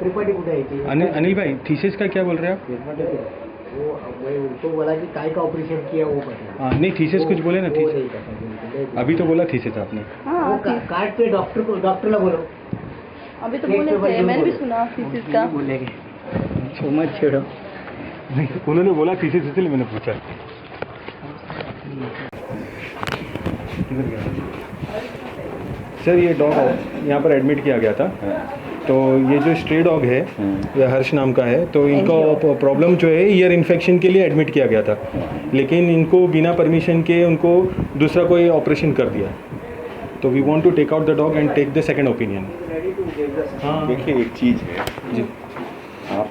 त्रिपाठी कुठे आहे ते? अनिल भाई थीसिस का क्या बोल रहे हैं आप? त्रिपाठी वो मैं उनको बोला कि काय का ऑपरेशन किया वो पता हाँ नहीं थीसिस कुछ बोले ना वो थीसिस नहीं पता बिल्कुल। अभी तो बोला थीसिस आपने। वो कार्ड पे डॉक्टरला बोलो। अभी तो बोले थे, मैंने भी सुना थीसिस का। बोलेंगे मत छेड़ो। नहीं उन्होंने बोला थीसिस इसलिए मैंने पूछा। सर ये डॉग यहाँ पर एडमिट किया गया था, तो ये जो स्ट्रे डॉग है ये हर्ष नाम का है, तो इनको प्रॉब्लम जो है ईयर इन्फेक्शन के लिए एडमिट किया गया था, लेकिन इनको बिना परमिशन के उनको दूसरा कोई ऑपरेशन कर दिया, तो we want to take out the dog and take the second opinion. हाँ देखिए एक चीज़ है जी, आप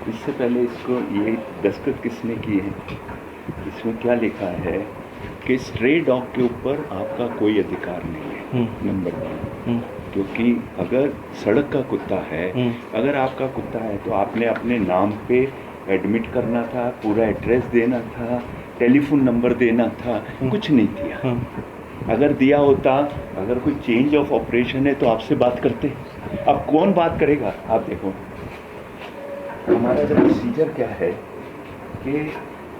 इससे पहले इसको ये दस्तखत किसने किए हैं, इसमें क्या लिखा है कि स्ट्रे डॉग के ऊपर आपका कोई अधिकार नहीं है, नंबर 1, क्योंकि अगर सड़क का कुत्ता है, अगर आपका कुत्ता है तो आपने अपने नाम पे एडमिट करना था, पूरा एड्रेस देना था, टेलीफोन नंबर देना था, कुछ नहीं दिया। अगर दिया होता, अगर कोई चेंज ऑफ ऑपरेशन है तो आपसे बात करते। अब कौन बात करेगा? आप देखो हमारा जो प्रोसीजर क्या है कि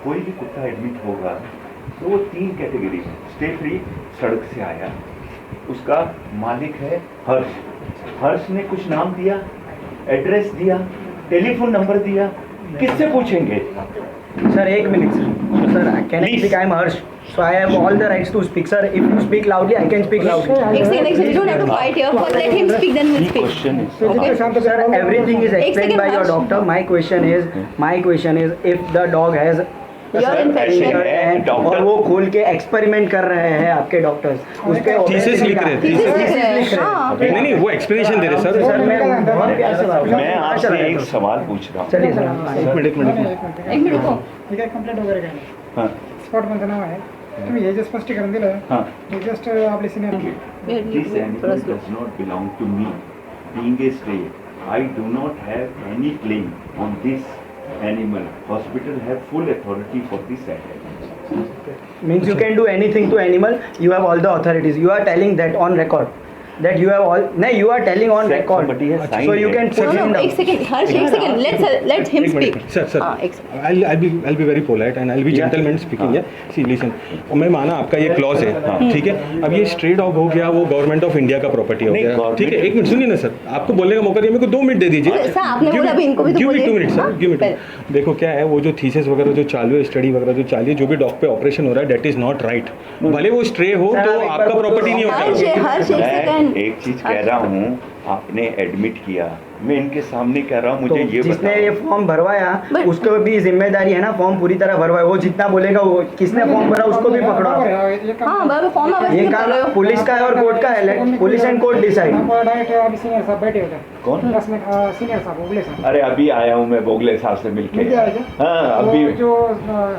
कोई भी कुत्ता एडमिट होगा तो वो 3 कैटेगरी में, स्टे फ्री, सड़क से आया, उसका मालिक है हर्ष, हर्ष ने कुछ नाम दिया, एड्रेस दिया, टेलीफोन नंबर दिया, किससे पूछेंगे? Sir, 1 minute, sir. Sir, can I speak? I am Harsh. So I have all the rights to speak, sir. If you speak loudly, I can speak loudly. एक second, you don't have to fight here. First let him speak, then we'll speak. Question Okay. Sir, everything is एक explained second, by your Harsh. doctor. My question is, if the dog has Your infection. and और वो खोल के experiment कर रहे हैं आपके doctors, उस पे थीसिस लिख रहे हैं, Thesis लिख रहे हैं, हाँ। हाँ। नहीं नहीं वो एक्सप्लेनेशन दे रहे सर। सर मैं बहुत प्यार से बात मैं आपसे एक सवाल पूछ रहा हूँ। चलिए सर। एक मिनट एक मिनट रुको। ठीक आहे, कंप्लेंट वगैरे काय नाही. हाँ स्पॉटमनचं नाव आहे. तुम्ही हे जे स्पष्टीकरण दिलं हाँ हे जस्ट आपले senior This animal does not belong to me. Being a stray, I do not have any claim on this animal. Hospital have full authority for this animal. Means you can do anything to animal. You have all the authorities. You are telling that on record. That you have all. No, you are telling on Sir, record. somebody has signed So you it. can put him एक down. Second, हर्ष एक second, let him speak. Sir हाँ, एक second. I'll be very polite and I'll be gentleman speaking. See listen, मैं माना आपका ये clause है, ठीक है, अब ये स्ट्रे डॉग हो गया, वो गवर्नमेंट ऑफ इंडिया का प्रॉपर्टी हो नहीं, गया, government- ठीक है, एक मिनट सुनिए ना सर, आपको बोलने का मौका दिया, मेरे को 2 मिनट दे दीजिए। सर, आपने बोला अभी इनको भी तो Give me बोलिए। 2 minutes, हाँ, सर, give me 2 minutes। देखो क्या है, वो जो थीसिस वगैरह जो चालू है, स्टडी वगैरह जो चालू है, जो भी डॉग पे ऑपरेशन हो रहा है, दैट इज नॉट राइट। भले वो स्ट्रे हो सर, तो आप एक आपका बार प्रॉपर्टी नहीं हर्ष होता। हर्ष एक मैं सेकंड। एक चीज कह रहा हूँ, आपने एडमिट किया, मैं इनके सामने कह रहा हूँ, तो मुझे ये जिसने बताओ। ये फॉर्म भरवाया But- उसको भी जिम्मेदारी है ना, फॉर्म पूरी तरह भरवाए, वो जितना बोलेगा, वो किसने फॉर्म भरा उसको भी पकड़ो। हाँ बराबर फॉर्म आवाज ये नहीं कर रहे काम हो। पुलिस का है और कोर्ट का है, police and court decide. Direct अभी सीनियर साहब बैठे होते. कौन? सीनियर साहब बोगले साहब. अरे अभी आया हूँ मैं बोगले साहब से मिलके। मिल गया क्या? हाँ अभी वो जो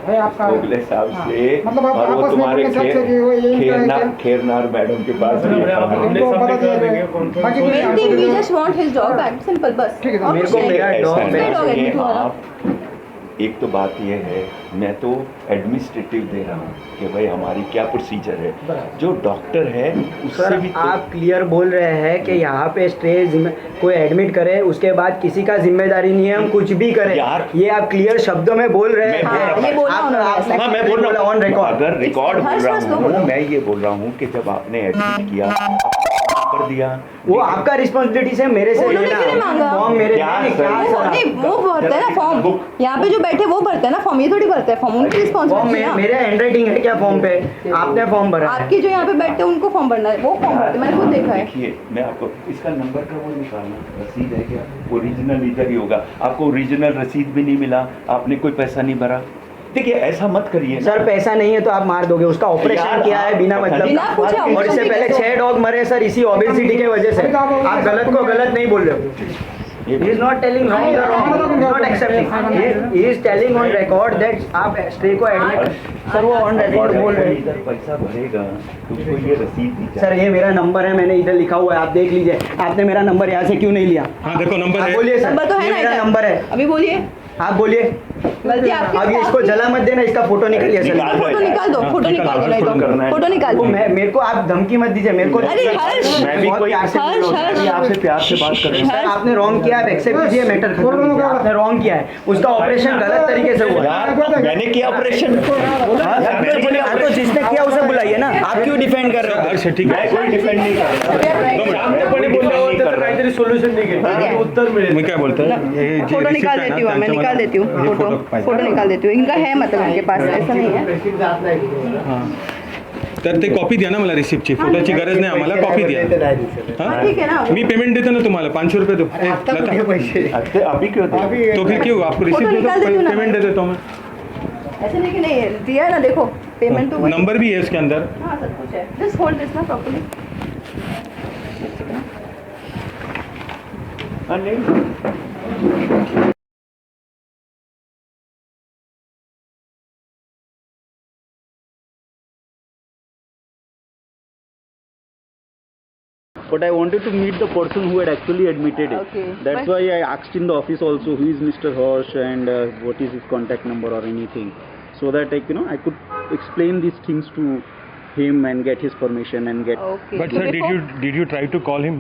है आपका बोगले साहब हाँ. से, मतलब आप और वो आपस में तुम्हारे अपने सबसे कि वो यही खेरनार मैडम के पास भी है। उनको पता चलेगा. बाकी कोई main thing we just want his dog back, simple बस। ठीक है, और मेरे कुछ को नहीं। मेरा ऐसा डॉग है मेरा ना डॉग कि एडमिट हुआ ना। आप, एक तो बात ये है, मैं तो एडमिनिस्ट्रेटिव दे रहा हूँ कि भाई हमारी क्या प्रोसीजर है, जो डॉक्टर है उससे सर भी तो आप क्लियर बोल रहे हैं कि यहाँ पे स्ट्रे कोई एडमिट करे, उसके बाद किसी का जिम्मेदारी नहीं है, हम कुछ भी करें, यार, ये आप क्लियर शब्दों में बोल रहे हैं। मैं बोल रहा हूँ। ये बोलना उन्होंने ऐसा। हाँ मैं बोल रहा हूँ ऑन रिकॉर्ड। अगर रिकॉर्ड बोल हर्ष रहा बस तो हूँ, बोलो। मैं ये बोल रहा हूँ कि जब आपने एडमिट किया, कर दिया, वो आपका रिस्पॉन्सिबिलिटी से मेरे से उन्होंने क्यों नहीं मांगा? फॉर्म मेरे क्या नहीं, सर? क्या वो सर? नहीं, वो भरते हैं ना फॉर्म, यहाँ पे जो बैठे वो भरते हैं ना फॉर्म, ये थोड़ी भरते हैं फॉर्म, उनकी फॉर्म रिस्पॉन्सिबिलिटी मेरे हैंडराइटिंग है क्या फॉर्म पे? आपने फॉर्म भरा है। आपके जो यहाँ पे बैठते हैं उनको फॉर्म भरना है, वो फॉर्म भरते हैं, मैंने खुद देखा है। देखिए मैं आपको इसका नंबर का वो निकालना, रसीद है क्या? ओरिजिनल इधर ही होगा, आपको ओरिजिनल रसीद भी नहीं मिला, आपने कोई पैसा नहीं भरा। देखिए ऐसा मत करिए सर पैसा नहीं है तो आप मार दोगे, उसका ऑपरेशन यार, किया है बिना आप- मतलब बिना पूछे और इससे operation पहले किया 6 डॉग मरे सर इसी ओबेसिटी की वजह से। आप गलत को गलत नहीं बोल रहे हो। He is not telling wrong the wrong, he is not accepting. He is telling on record that आप स्ट्रे को एडमिट, सर वो ऑन रिकॉर्ड बोल रहे हैं। इधर पैसा भरेगा तो उसको ये रसीद दी सर ये मेरा नंबर है, मैंने इधर लिखा हुआ है, आप देख लीजिए। आपने मेरा नंबर यहाँ से क्यों नहीं लिया? हाँ देखो नंबर आप है। बोलिए सर, नंबर तो है ये ना मेरा इधर? नंबर है। अभी बोलिए। आप बोलिए। गलती आपकी अब ये इसको जला मत देना, इसका फोटो निकालिए सर। निकाल फोटो निकाल दो, फोटो निकाल दो, नहीं करना है। तो फोटो निकाल दो। मेरे को आप धमकी मत दीजिए मेरे को। अरे हर्ष, मैं भी कोई हर्ष, हर्ष, आपसे प्यार से बात कर रहा हूँ। सर आपने रॉन्ग किया, आप एक्सेप्ट कीजिए, मैटर खत्म कीजिए। आपने रॉन्ग किया है, उसका ऑपरेशन गलत तरीके से हुआ है। यार मैंने किया ऑपरेशन। हाँ, तो जिसने किया उसे बुलाइए ना, आप क्यों डिफेंड कर रहे हो? अच्छा ठीक है, मैं कोई डिफेंड नहीं कर रहा। मैं क्या बोलता है फोटो निकाल देती हूँ, मैं निकाल देती हूँ फोटो निकाल देती हूँ। इनका है मतलब इनके पास, ऐसा नहीं है। Receipt जात नाही कुठे. तर ते कॉपी द्या ना मला रिसिप्टची, फोटोची गरज नाही आम्हाला, कॉपी द्या. हाँ, ठीक है ना। मी पेमेंट देतो ना तुम्हाला, 500 रुपये दो. आता कुठे पैसे? अभी क्यों दे? तो फिर क्यों आपको फोटो रिसिप्ट निकाल दे देती दो, हूँ ना पेमेंट दे देता हूँ मैं. ऐसे नहीं कि नहीं है, दिया है ना, देखो पेमेंट तो वही- नंबर भी है इसके अंदर. हाँ सब कुछ है। जस्ट होल्ड दिस ना प्रॉपर्ली। नहीं But I wanted to meet the person who had actually admitted it. Okay. That's But- why I asked in the office also who is Mr. Hirsch and what is his contact number or anything, so that I could explain these things to him and get his permission and get. Okay. But So sir, before- did you try to call him?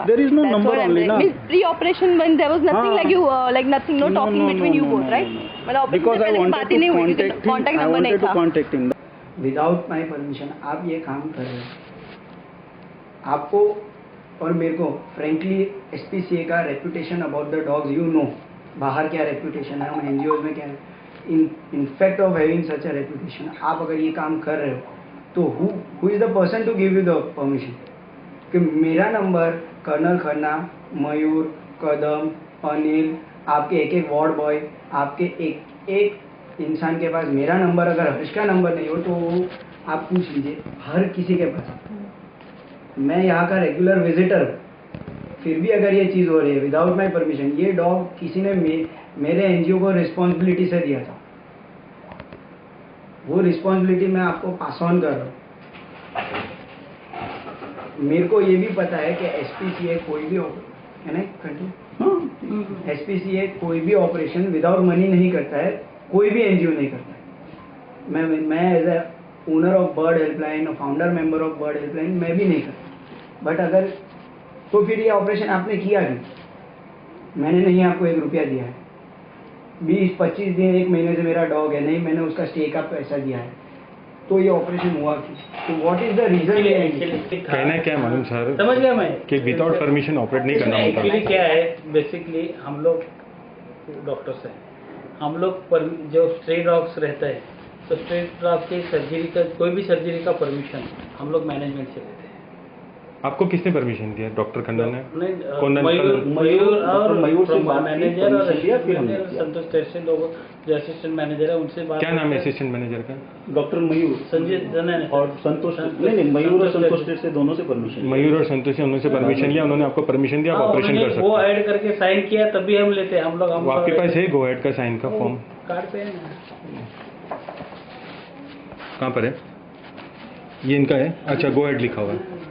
There is no That's number what I'm only, saying. na. Means pre-operation when there was nothing हाँ. like you, like nothing, no talking between you both, right? मतलब operation Because से I पहले wanted बात ही to नहीं हुई, contact him. contact I number नहीं wanted to था। contact him. Without my permission आप ये काम कर रहे हो। आपको और मेरे को फ्रेंकली एसपीसीए का reputation about the dogs you know, बाहर क्या रेपुटेशन है, हम एनजीओज में क्या है, in fact of having such a reputation, आप अगर ये काम कर रहे हो तो who is the person to give you the permission? कि मेरा नंबर कर्नल खन्ना, मयूर, कदम, अनिल, आपके एक एक वार्ड बॉय, आपके एक एक इंसान के पास मेरा नंबर, अगर हर्ष का नंबर नहीं हो तो आप पूछ लीजिए हर किसी के पास। मैं यहाँ का रेगुलर विजिटर हूँ, फिर भी अगर ये चीज़ हो रही है विदाउट माई परमिशन, ये डॉग किसी ने मेरे एनजीओ को रिस्पॉन्सिबिलिटी से दिया था, वो रिस्पॉन्सिबिलिटी मैं आपको पास ऑन कर रहा हूँ। मेरे को ये भी पता है कि एसपीसीए कोई भी है ना, कंटिन्यू, एसपीसीए कोई भी ऑपरेशन विदाउट मनी नहीं करता है, कोई भी एनजीओ नहीं करता है। मैं as a owner of bird helpline और founder member of bird helpline मैं भी नहीं करता। बट अगर तो फिर ये ऑपरेशन आपने किया क्यों? मैंने नहीं आपको 1 रुपया दिया है, 20-25 दिन 1 महीने से मेरा डॉग है, नहीं मैंने उसका स्टे का पैसा दिया है, तो ये ऑपरेशन हुआ क्यों? तो व्हाट इज द रीजन? कहना क्या है मालूम सर, समझ गया मैं कि विदाउट परमिशन ऑपरेट नहीं करना होता. एक्चुअली क्या है, बेसिकली हम लोग डॉक्टर्स हैं, हम लोग जो स्ट्रे डॉग्स रहता है तो स्ट्रे डॉग की सर्जरी का कोई भी सर्जरी का परमिशन हम लोग मैनेजमेंट से लेते हैं। आपको किसने परमिशन दिया? डॉक्टर खन्ना ने? नहीं, कौन? मयूर और मयूर से बात की, मैनेजर और permission लिया, फिर हमने मैनेजर किया। संतोष टेस्टे लोग जो असिस्टेंट मैनेजर है उनसे बात क्या नाम है करके- असिस्टेंट मैनेजर का? डॉक्टर मयूर संजय जन है और संतोष, नहीं मयूर और संतोष से दोनों से परमिशन। मयूर और संतोष ने उन्होंने परमिशन लिया, उन्होंने आपको परमिशन दिया, आप हाँ, ऑपरेशन कर उन्होंने सकते वो हैं. ऐड करके साइन किया तभी हम लेते हैं। हम लोग वो आपके पास है गो हेड का साइन का फॉर्म? कार्ड पे है ना। कहाँ पर है? ये इनका है? अच्छा, गो हेड लिखा हुआ है.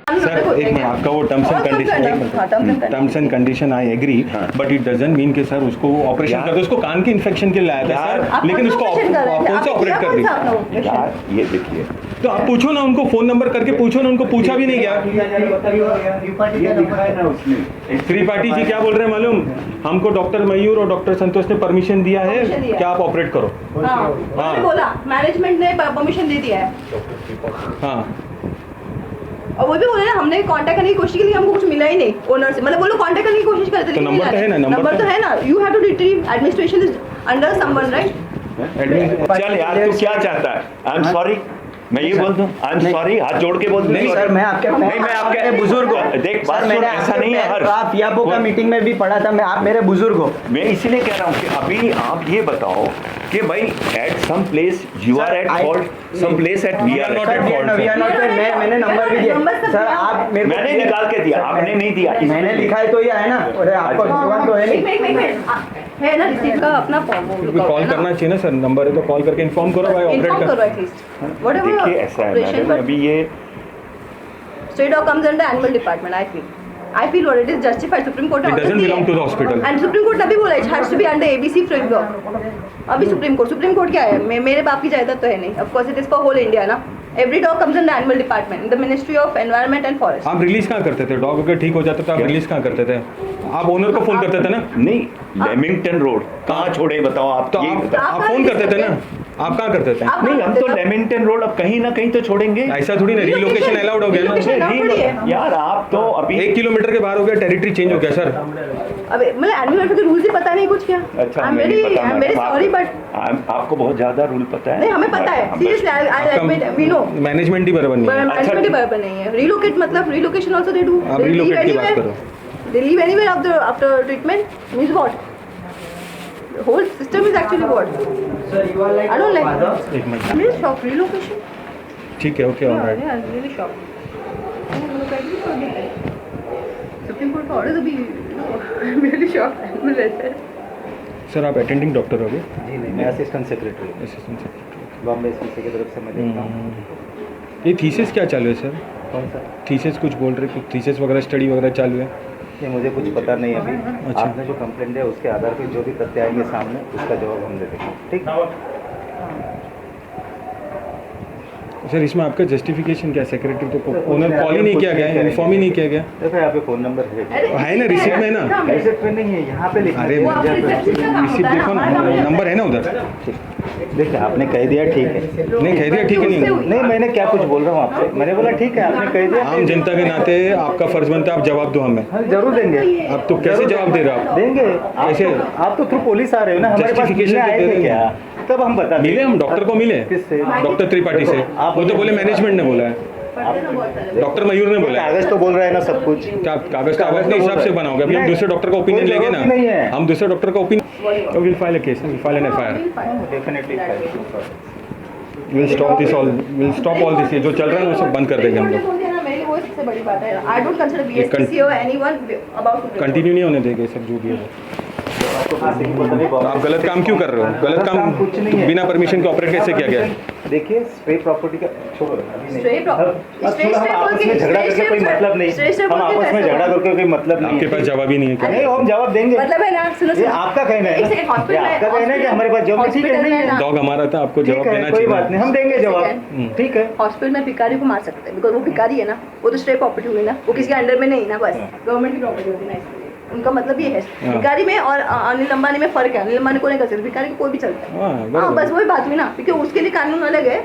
देखो, सर एक मिनट, आपका वो terms and condition, terms and condition I agree, but it doesn't mean कि सर उसको ऑपरेशन कर दो, उसको कान के इन्फेक्शन के लिए लाया था सर, लेकिन उसको कौन से ऑपरेट कर दी? यार ये देखिए, तो आप पूछो ना उनको, फोन नंबर करके पूछो ना उनको, पूछा भी नहीं गया. ये लिखा है ना उसमें। त्रिपाठी जी क्या बोल रहे हैं मालूम? हमको डॉक्टर मयूर और डॉक्टर संतोष ने परमिशन दिया है Permission दिया है। कि आप ऑपरेट करो. हाँ, उन्होंने बोला मैनेजमेंट ने परमिशन दे दिया है, हाँ, और वो भी बोले ना हमने कांटेक्ट करने की कोशिश की, लेकिन हमको कुछ मिला ही नहीं ओनर से। मतलब वो लोग कांटेक्ट करने की कोशिश करते तो नंबर तो है ना, नंबर तो है ना, you have to retrieve, administration is under someone, right? चल यार तू क्या चाहता है? आई एम सॉरी, मैं ये बोल दूं आई एम सॉरी, हाथ जोड़ के बोल दूं? नहीं सर, मैं आपके नहीं, मैं आपके बुजुर्ग हो। देख बात सर सुन, मैंने ऐसा नहीं है हर आप याबो का मीटिंग में भी पढ़ा था, मैं आप मेरे बुजुर्ग हो। मैं इसीलिए कह रहा हूँ कि अभी आप ये बताओ कि भाई at some place you are at fault, some place at we are not at at fault. मैंने नंबर भी दिया सर, आप मेरे को मैंने निकाल के दिया, आपने नहीं दिया. मैंने लिखा है तो ये है ना, अरे आपको जुबान तो है एक नहीं। मिनट है ना, रिसीव का अपना फॉर्म कॉल करना चाहिए ना सर, नंबर है तो कॉल करके इन्फॉर्म करो भाई, ऑपरेट इन्फॉर्म करो कर. एटलीस्ट व्हाटएवर देखिए ऐसा है मैडम, अभी ये stray dog comes under animal department, I feel I feel what it is justified. Supreme Court It doesn't belong to the hospital. And Supreme Court तभी बोला it has to be under ABC framework. अभी Supreme Court क्या है? मेरे बाप की जायदाद तो है नहीं. Of course it is for whole India ना. Every dog comes in the animal department, in the Ministry of Environment and Forest. आप रिलीज कहाँ करते थे? डॉग अगर ठीक हो जाता तो आप रिलीज कहाँ करते थे? आप ओनर को फोन करते थे ना? नहीं, लेमिंगटन रोड कहाँ छोड़े बताओ आप? तो आप फोन करते थे ना? आप कहाँ करते थे? नहीं, हम तो लेमिंगटन रोड अब कहीं ना कहीं तो छोड़ेंगे। ऐसा थोड़ी ना, रिलोकेशन अलाउड हो गया ना। यार आप तो अभी 1 किलोमीटर के बाहर हो गया, टेरिटरी चेंज हो गया सर। अबे मतलब एनिमल वेलफेयर के रूल्स ही पता नहीं कुछ क्या? अच्छा, I am very sorry but आपको बहुत ज्यादा रूल पता है। नहीं हमें पता है, seriously I admit we know management ही बराबर नहीं है। मैनेजमेंट ही बराबर नहीं है। रिलोकेट मतलब रिलोकेशन आल्सो दे डू। आप रिलोकेट की बात करो। They leave anywhere after treatment means what? The whole system is actually what? Sir, you are like I don't like father. this. एक minute, I'm really shocked. Relocation? ठीक है, okay, alright. Yeah, I'm really shocked. Supreme Court का order अभी I'm really shocked. Animal welfare. Sir आप attending doctor हो गए? जी नहीं, मैं असिस्टेंट सेक्रेटरी हूँ असिस्टेंट सेक्रेटरी। बॉम्बे एसपीसी की तरफ से मैं देखता हूँ। ये थीसिस क्या चालू है सर? कौन सा? थीसिस कुछ बोल रहे, कुछ थीसिस वगैरह स्टडी वगैरह चालू है? ये मुझे कुछ पता नहीं अभी। अच्छा। आपने जो कंप्लेंट दिया उसके आधार पर जो भी तथ्य आएंगे सामने उसका जवाब हम दे देंगे, ठीक? सर इसमें आपका जस्टिफिकेशन क्या? सेक्रेटरी तो ओनर कॉल ही नहीं किया गया, इन्फॉर्म ही नहीं किया गया। देखो यहाँ पे फ़ोन नंबर है ना, रिसिप्ट में ना? रिसिप्ट में नहीं है, यहाँ पे लिखा अरे है। वो आप reception का काम रिसिप्ट होता है देखो ना, हमारा काम नंबर है ना उधर। देखिए आपने कह दिया ठीक है। नहीं कह दिया ठीक है, नहीं नहीं मैंने क्या कुछ बोल रहा हूँ आपसे, मैंने बोला ठीक है, आपने कह दिया। आम जनता के नाते आपका फर्ज बनता है आप जवाब दो हमें। हाँ, जरूर देंगे। आप तो कैसे जवाब दे रहे हो आप? देंगे। कैसे? आप तो थ्रू पुलिस आ रहे हो ना, हमारे पास Justification मिलने तो आए दे थे देंगे। क्या? तब हम बता मिले, हम डॉक्टर को मिले। किससे? डॉक्टर त्रिपाठी से। वो तो बोले मैनेजमेंट ने बोला है, डॉक्टर मयूर ने बोला है। कागज तो बोल रहे हैं ना सब कुछ। क्या कागज तो अपने हिसाब से बनाओगे? अभी हम दूसरे डॉक्टर का ओपिनियन लेंगे ना, नहीं है। हम दूसरे डॉक्टर का opinion will file a case, will file an FIR, definitely will stop this all, will stop all this. ये जो चल रहा है वो सब बंद कर देंगे हम लोग। सबसे बड़ी बात है आई डोंट कंसीडर बीएसपीसी और एनीवन अबाउट कंटिन्यू नहीं होने देंगे सब जो भी है। आप गलत काम क्यों कर रहे हो? गलत काम कुछ नहीं है। बिना परमिशन के ऑपरेट कैसे किया गया? देखिए स्ट्रे प्रॉपर्टी का छोड़ो अभी नहीं। स्ट्रे प्रॉपर्टी अब थोड़ा हम आपस में झगड़ा करके कोई मतलब नहीं, हम आपस में झगड़ा करके कोई मतलब नहीं। आपके पास जवाब ही नहीं है क्या? नहीं हम जवाब देंगे। मतलब है ना, सुनो ये आपका कहना है, ये आपका कहना है कि हमारे पास जवाब ठीक है, नहीं है। डॉग हमारा था, आपको ठीक जवाब है, देना कोई चाहिए। बात नहीं, हम देंगे जवाब, ठीक है। हॉस्पिटल में भिखारी को मार सकते हैं बिकॉज वो भिखारी है ना, वो तो स्ट्रे प्रॉपर्टी हुई ना, वो किसी के अंडर में नहीं ना, बस गवर्नमेंट की प्रॉपर्टी होती है ना, इसलिए उनका मतलब ये है। भिखारी में और अनिल अंबानी में फर्क है। अनिल अंबानी को नहीं कर सकते, भिखारी को कोई भी चलता है। हाँ, हाँ बस वही बात हुई ना, क्योंकि उसके लिए कानून अलग है।